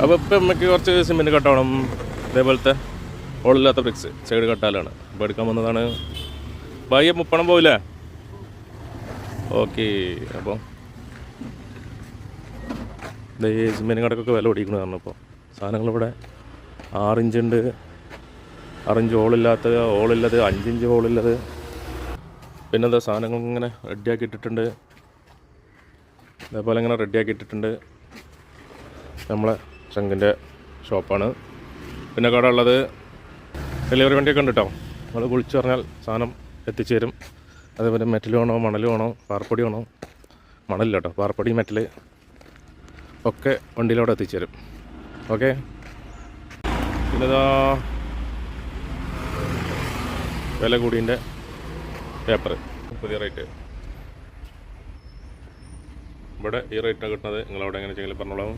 അപ്പോൾ ഇപ്പം നമുക്ക് കുറച്ച് സിമെൻറ്റ് കട്ടണം, ഇതേപോലത്തെ ഹോളില്ലാത്ത ബ്രിക്സ് സൈഡ് കട്ടാലാണ്. അപ്പോൾ എടുക്കാൻ വന്നതാണ്. ഭായി മുപ്പണം പോവില്ലേ? ഓക്കെ. അപ്പോൾ ഈ സിമെൻറ്റ് കടക്കൊക്കെ വില ഓടിക്കണം കാരണം ഇപ്പോൾ സാധനങ്ങളിവിടെ 6 ഇഞ്ചുണ്ട്, 6 ഇഞ്ച് ഹോളില്ലാത്തത് 5 ഇഞ്ച് ഹോളില്ലത്. പിന്നെന്താ സാധനങ്ങൾ ഇങ്ങനെ റെഡിയാക്കി ഇട്ടിട്ടുണ്ട്. അതേപോലെ ഇങ്ങനെ റെഡിയാക്കി ഇട്ടിട്ടുണ്ട്. നമ്മളെ ചങ്കിൻ്റെ ഷോപ്പാണ്. പിന്നെ കട ഉള്ളത് ഡെലിവറി വണ്ടിയൊക്കെ ഉണ്ട് കേട്ടോ. നമ്മൾ വിളിച്ചു പറഞ്ഞാൽ സാധനം എത്തിച്ചു തരും. അതേപോലെ മെറ്റൽ വേണോ, മണൽ വേണോ, പാർപ്പൊടി വേണോ, മണലില്ല കേട്ടോ, പാർപ്പൊടി മെറ്റൽ ഒക്കെ വണ്ടിയിലവിടെ എത്തിച്ചു തരും. ഓക്കെ. പിന്നെതാ വില കൂടിയതിൻ്റെ പേപ്പർ പുതിയ റേറ്റ്. ഇവിടെ ഈ റേറ്റാണ് കിട്ടുന്നത്. നിങ്ങളവിടെ എങ്ങനെ ചെയ്യെങ്കിലും പറഞ്ഞോളാം.